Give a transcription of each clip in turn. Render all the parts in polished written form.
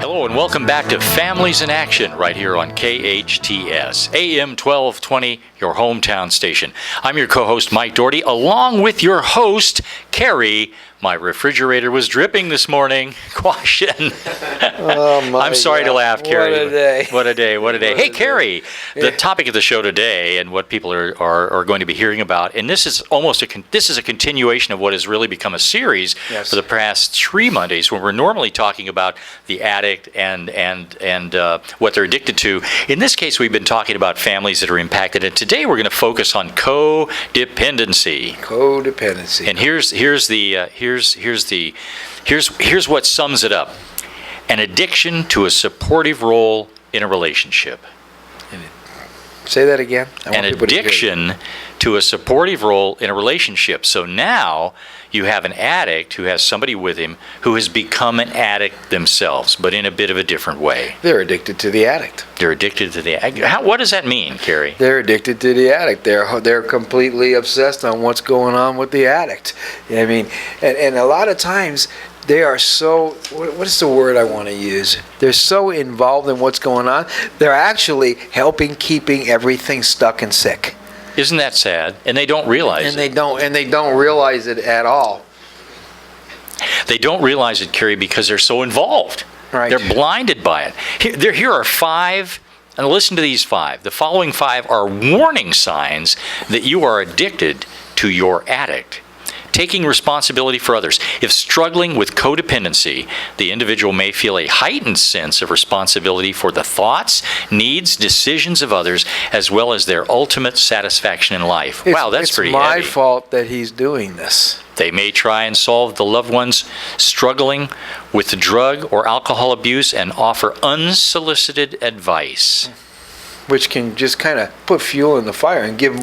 Hello and welcome back to Families in Action right here on KHTS, AM 1220, your hometown station. I'm your co-host, Mike Doherty, along with your host, Cary. My refrigerator was dripping this morning. Quashen. Oh my I'm sorry to laugh, Cary. What a day. What a day, what a day. Hey, Cary, the topic of the show today and what people are going to be hearing about, and this is a continuation of what has really become a series for the past 3 Mondays, when we're normally talking about the addict and what they're addicted to. In this case, we've been talking about families that are impacted, and today we're going to focus on codependency. Codependency. And here's what sums it up: an addiction to a supportive role in a relationship. Say that again. An addiction to a supportive role in a relationship. So now you have an addict who has somebody with him who has become an addict themselves, but in a bit of a different way. They're addicted to the addict. They're addicted to the addict. What does that mean, Cary? They're addicted to the addict. They're completely obsessed on what's going on with the addict. I mean, and a lot of times they are so, what's the word I want to use? They're so involved in what's going on, they're actually keeping everything stuck and sick. Isn't that sad? And they don't realize it. And they don't realize it at all. They don't realize it, Cary, because they're so involved. Right. They're blinded by it. Here are 5, and listen to these 5. The following 5 are warning signs that you are addicted to your addict. Taking responsibility for others. If struggling with codependency, the individual may feel a heightened sense of responsibility for the thoughts, needs, decisions of others, as well as their ultimate satisfaction in life. Wow, that's pretty heavy. It's my fault that he's doing this. They may try and solve the loved ones struggling with drug or alcohol abuse and offer unsolicited advice, which can just kind of put fuel in the fire and give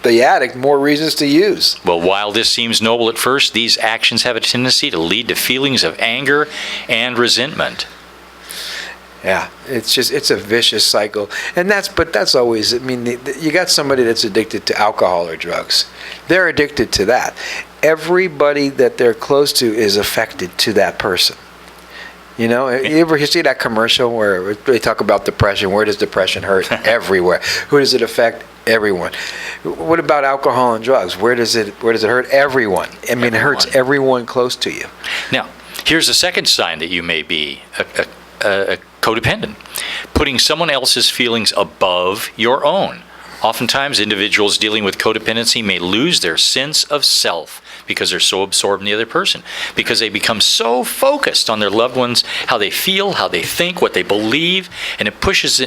the addict more reasons to use. Well, while this seems noble at first, these actions have a tendency to lead to feelings of anger and resentment. Yeah, it's a vicious cycle. And that's always, I mean, you got somebody that's addicted to alcohol or drugs. They're addicted to that. Everybody that they're close to is affected to that person. You know, you ever see that commercial where they talk about depression? Where does depression hurt? Everywhere. Who does it affect? Everyone. What about alcohol and drugs? Where does it hurt? Everyone. I mean, It hurts everyone close to you. Now, here's a second sign that you may be a codependent: putting someone else's feelings above your own. Oftentimes, individuals dealing with codependency may lose their sense of self because they're so absorbed in the other person, because they become so focused on their loved ones, how they feel, how they think, what they believe, and it forces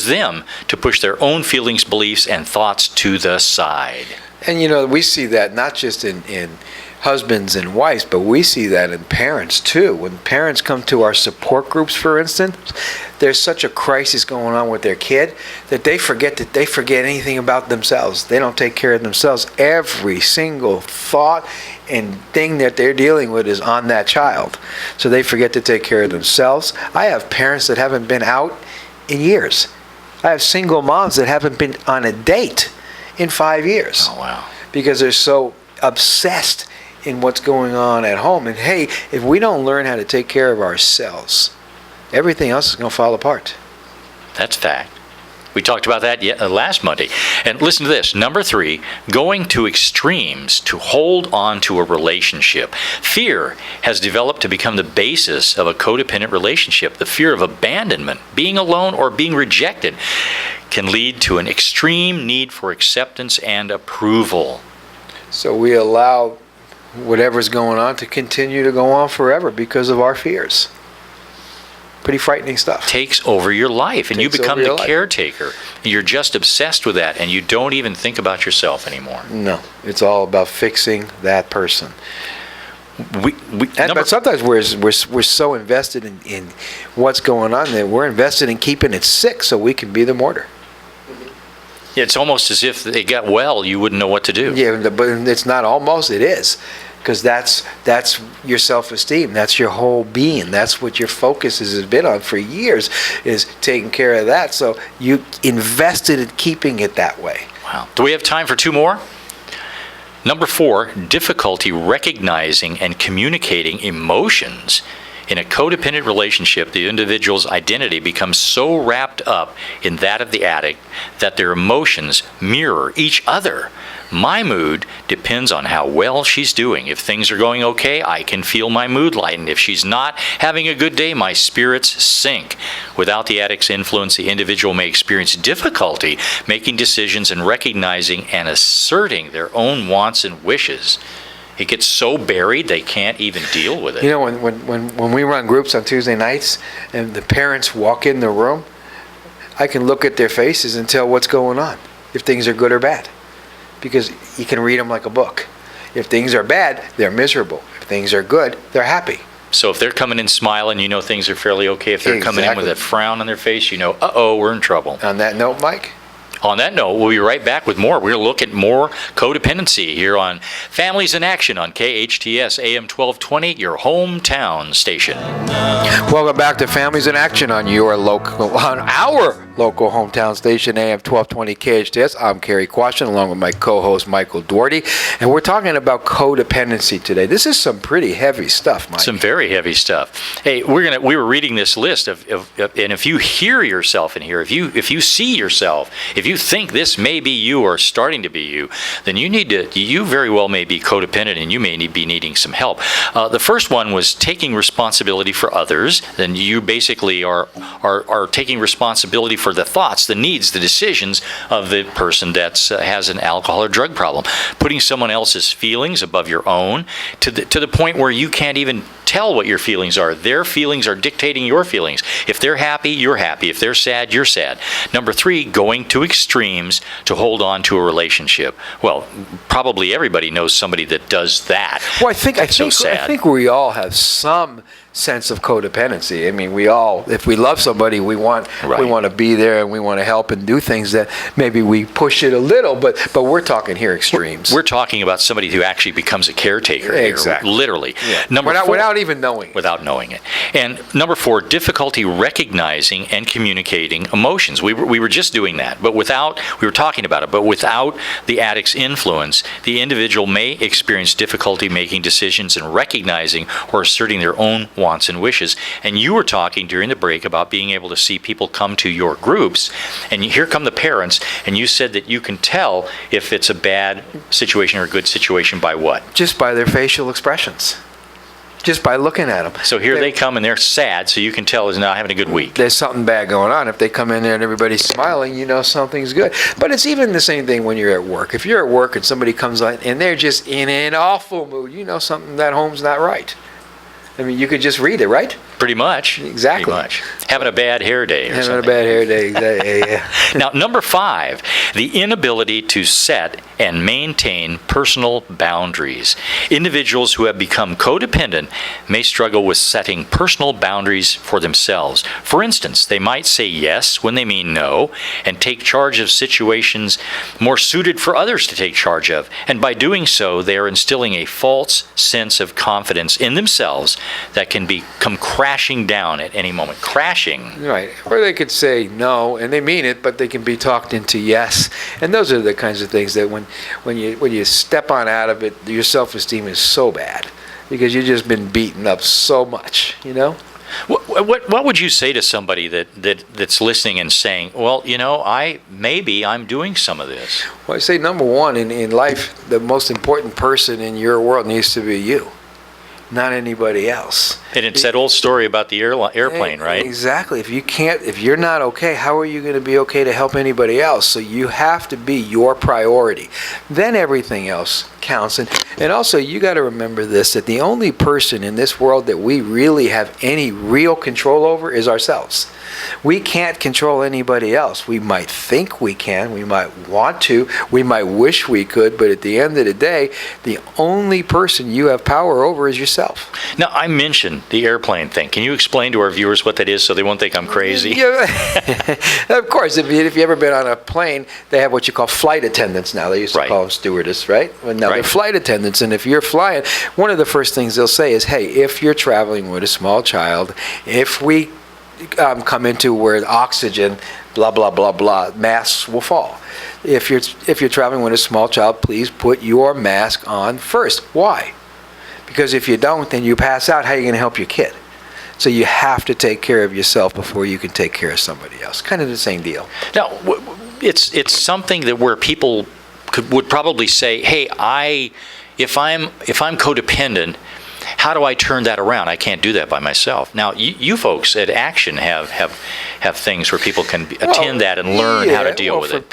them to push their own feelings, beliefs, and thoughts to the side. And you know, we see that not just in husbands and wives, but we see that in parents too. When parents come to our support groups, for instance, there's such a crisis going on with their kid that they forget anything about themselves. They don't take care of themselves. Every single thought and thing that they're dealing with is on that child. So they forget to take care of themselves. I have parents that haven't been out in years. I have single moms that haven't been on a date in 5 years. Oh, wow. Because they're so obsessed in what's going on at home. And hey, if we don't learn how to take care of ourselves, everything else is going to fall apart. That's fact. We talked about that last Monday. And listen to this. Number 3, going to extremes to hold on to a relationship. Fear has developed to become the basis of a codependent relationship. The fear of abandonment, being alone, or being rejected can lead to an extreme need for acceptance and approval. So we allow whatever's going on to continue to go on forever because of our fears. Pretty frightening stuff. Takes over your life, and you become the caretaker. You're just obsessed with that, and you don't even think about yourself anymore. No, it's all about fixing that person. But sometimes we're so invested in what's going on that we're invested in keeping it sick so we can be the martyr. It's almost as if they got well, you wouldn't know what to do. Yeah, but it's not almost, it is. Because that's your self-esteem. That's your whole being. That's what your focus has been on for years, is taking care of that. So you invested in keeping it that way. Wow. Do we have time for 2 more? Number 4, difficulty recognizing and communicating emotions In a codependent relationship, the individual's identity becomes so wrapped up in that of the addict that their emotions mirror each other. My mood depends on how well she's doing. If things are going okay, I can feel my mood lighten. If she's not having a good day, my spirits sink. Without the addict's influence, the individual may experience difficulty making decisions and recognizing and asserting their own wants and wishes. It gets so buried they can't even deal with it. You know, when we run groups on Tuesday nights and the parents walk in the room, I can look at their faces and tell what's going on, if things are good or bad. Because you can read them like a book. If things are bad, they're miserable. If things are good, they're happy. So if they're coming in smiling, you know things are fairly okay. If they're coming in with a frown on their face, you know, uh-oh, we're in trouble. On that note, Mike? On that note, we'll be right back with more. We'll look at more codependency here on Families in Action on KHTS AM 1220, your hometown station. Welcome back to Families in Action on our local hometown station, AM 1220 KHTS. I'm Cary Quashen, along with my co-host Michael Doherty, and we're talking about codependency today. This is some pretty heavy stuff, Mike. Some very heavy stuff. Hey, we were reading this list of and if you hear yourself in here, if you see yourself, if you think this may be you or starting to be you, then you very well may be codependent and you may be needing some help. The first one was taking responsibility for others. Then you basically are taking responsibility for the thoughts, the needs, the decisions of the person that has an alcohol or drug problem. Putting someone else's feelings above your own to the point where you can't even tell what your feelings are. Their feelings are dictating your feelings. If they're happy, you're happy. If they're sad, you're sad. Number 3, going to extremes to hold on to a relationship. Well, probably everybody knows somebody that does that. Well, I think we all have some sense of codependency. I mean, we all, if we love somebody, we want to be there and we want to help and do things that maybe we push it a little, but we're talking here extremes. We're talking about somebody who actually becomes a caretaker. Exactly. Here, literally. Yeah. Without even knowing it. Without knowing it. And number 4, difficulty recognizing and communicating emotions. We were just doing that, but we were talking about it, but without the addict's influence, the individual may experience difficulty making decisions and recognizing or asserting their own wants and wishes. And you were talking during the break about being able to see people come to your groups, and here come the parents, and you said that you can tell if it's a bad situation or a good situation by what? Just by their facial expressions. Just by looking at them. So here they come and they're sad, so you can tell is not having a good week. There's something bad going on. If they come in there and everybody's smiling, you know something's good. But it's even the same thing when you're at work. If you're at work and somebody comes on and they're just in an awful mood, you know something, that home's not right. I mean, you could just read it, right? Pretty much. Exactly. Pretty much. Having a bad hair day or something. Having a bad hair day, exactly. Yeah. Now, number 5, the inability to set and maintain personal boundaries. Individuals who have become codependent may struggle with setting personal boundaries for themselves. For instance, they might say yes when they mean no and take charge of situations more suited for others to take charge of. And by doing so, they are instilling a false sense of confidence in themselves that can become crashing down at any moment. Crashing. Right. Or they could say no, and they mean it, but they can be talked into yes. And those are the kinds of things that when you step on out of it, your self-esteem is so bad because you've just been beaten up so much, you know? What would you say to somebody that's listening and saying, well, you know, I'm doing some of this? Well, I say number 1, in life, the most important person in your world needs to be you, not anybody else. And it's that old story about the airplane, right? Exactly. If you're not okay, how are you going to be okay to help anybody else? So you have to be your priority. Then everything else counts. And also, you got to remember this, that the only person in this world that we really have any real control over is ourselves. We can't control anybody else. We might think we can, we might want to, we might wish we could, but at the end of the day, the only person you have power over is yourself. Now, I mentioned the airplane thing. Can you explain to our viewers what that is so they won't think I'm crazy? Yeah. Of course, if you've ever been on a plane, they have what you call flight attendants now. They used to call them stewardess, right? Well, now they're flight attendants, and if you're flying, one of the first things they'll say is, hey, if you're traveling with a small child, if we come into where oxygen, blah, blah, blah, blah, masks will fall. If you're traveling with a small child, please put your mask on first. Why? Because if you don't, then you pass out. How are you going to help your kid? So you have to take care of yourself before you can take care of somebody else. Kind of the same deal. Now, it's something that where people would probably say, hey, if I'm codependent, how do I turn that around? I can't do that by myself. Now, you folks at Action have things where people can attend that and learn how to deal with it.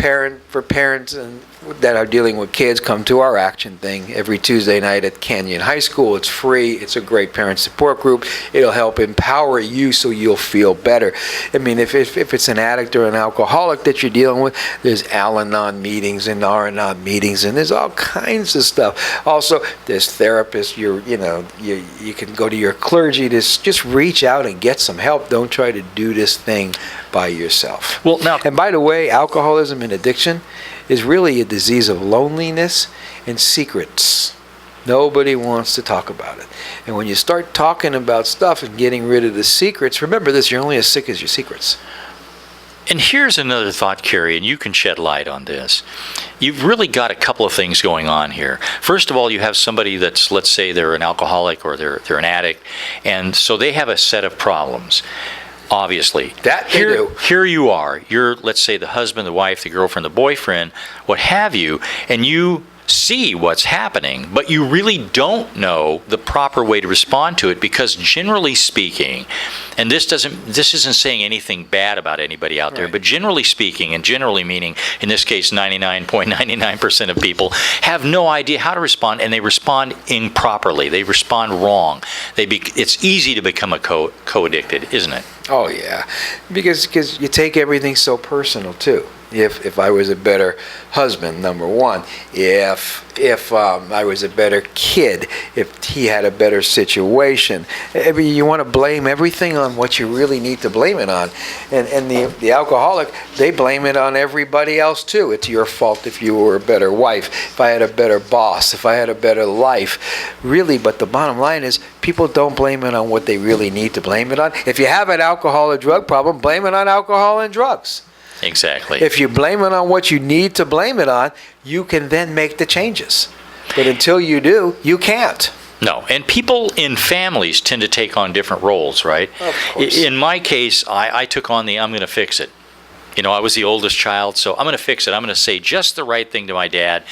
For parents and that are dealing with kids, come to our Action thing every Tuesday night at Canyon High School. It's free. It's a great parent support group. It'll help empower you so you'll feel better. I mean, if it's an addict or an alcoholic that you're dealing with, there's Al-Anon meetings and R-Anon meetings, and there's all kinds of stuff. Also, there's therapists. You can go to your clergy. Just reach out and get some help. Don't try to do this thing by yourself. Well, now, and by the way, alcoholism and addiction is really a disease of loneliness and secrets. Nobody wants to talk about it. And when you start talking about stuff and getting rid of the secrets, remember this, you're only as sick as your secrets. And here's another thought, Cary, and you can shed light on this. You've really got a couple of things going on here. First of all, you have somebody that's, let's say they're an alcoholic or they're an addict, and so they have a set of problems. Obviously. That they do. Here you are. You're, let's say, the husband, the wife, the girlfriend, the boyfriend, what have you, and you see what's happening, but you really don't know the proper way to respond to it, because generally speaking, and this isn't saying anything bad about anybody out there, but generally speaking, and generally meaning, in this case, 99.99% of people have no idea how to respond, and they respond improperly. They respond wrong. It's easy to become a co-addicted, isn't it? Oh, yeah. Because you take everything so personal, too. If I was a better husband, number one. If I was a better kid, if he had a better situation. You want to blame everything on what you really need to blame it on. And the alcoholic, they blame it on everybody else, too. It's your fault if you were a better wife, if I had a better boss, if I had a better life. Really, but the bottom line is, people don't blame it on what they really need to blame it on. If you have an alcohol or drug problem, blame it on alcohol and drugs. Exactly. If you blame it on what you need to blame it on, you can then make the changes. But until you do, you can't. No, and people in families tend to take on different roles, right? Of course. In my case, I took on I'm going to fix it. I was the oldest child, so I'm going to fix it. I'm going to say just the right thing to my dad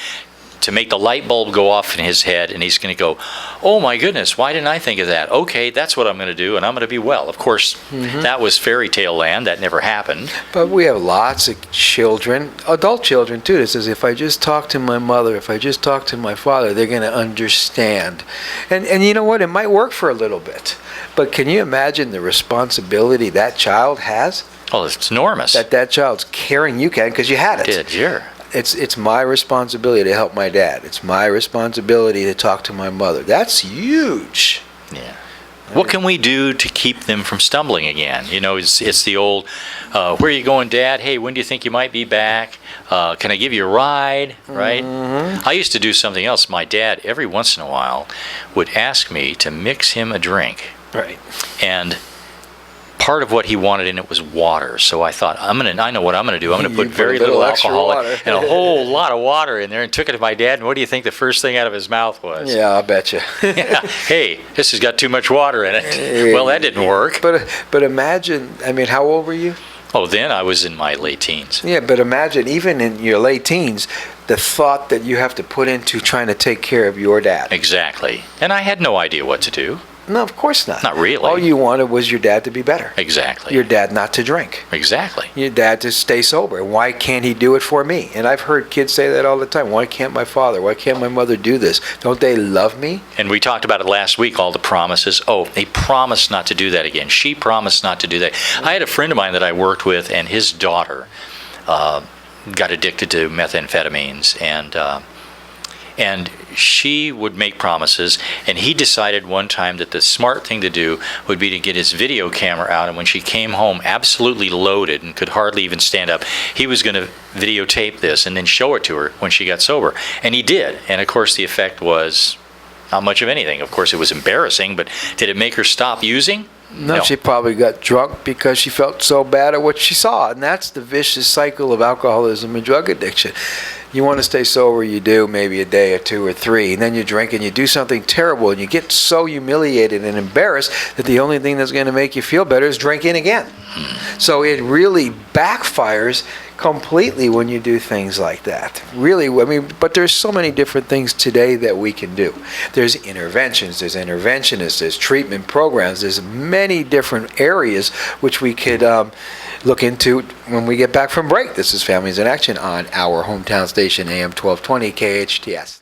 to make the light bulb go off in his head, and he's going to go, oh my goodness, why didn't I think of that? Okay, that's what I'm going to do, and I'm going to be well. Of course, that was fairy tale land. That never happened. But we have lots of children, adult children too, that says, if I just talk to my mother, if I just talk to my father, they're going to understand. And you know what? It might work for a little bit. But can you imagine the responsibility that child has? Oh, it's enormous. That child's carrying you can, because you had it. Did, sure. It's my responsibility to help my dad. It's my responsibility to talk to my mother. That's huge. Yeah. What can we do to keep them from stumbling again? It's the old, where are you going, Dad? Hey, when do you think you might be back? Can I give you a ride? Right? Mm-hmm. I used to do something else. My dad, every once in a while, would ask me to mix him a drink. Right. And part of what he wanted in it was water. So I thought, I know what I'm going to do. I'm going to put very little alcohol and a whole lot of water in there, and took it to my dad. And what do you think the first thing out of his mouth was? Yeah, I'll bet you. Yeah. Hey, this has got too much water in it. Well, that didn't work. But imagine, how old were you? Oh, then I was in my late teens. Yeah, but imagine, even in your late teens, the thought that you have to put into trying to take care of your dad. Exactly. And I had no idea what to do. No, of course not. Not really. All you wanted was your dad to be better. Exactly. Your dad not to drink. Exactly. Your dad to stay sober. Why can't he do it for me? And I've heard kids say that all the time. Why can't my father? Why can't my mother do this? Don't they love me? And we talked about it last week, all the promises. Oh, they promised not to do that again. She promised not to do that. I had a friend of mine that I worked with, and his daughter got addicted to methamphetamines, and she would make promises, and he decided one time that the smart thing to do would be to get his video camera out, and when she came home absolutely loaded and could hardly even stand up, he was going to videotape this and then show it to her when she got sober. And he did. And of course the effect was not much of anything. Of course it was embarrassing, but did it make her stop using? No, she probably got drunk because she felt so bad at what she saw. And that's the vicious cycle of alcoholism and drug addiction. You want to stay sober, you do maybe a day or two or three, and then you drink and you do something terrible, and you get so humiliated and embarrassed that the only thing that's going to make you feel better is drinking again. So it really backfires completely when you do things like that. Really, I mean, but there's so many different things today that we can do. There's interventions, there's interventionists, there's treatment programs, there's many different areas which we could look into when we get back from break. This is Families in Action on our hometown station, AM 1220 KHTS.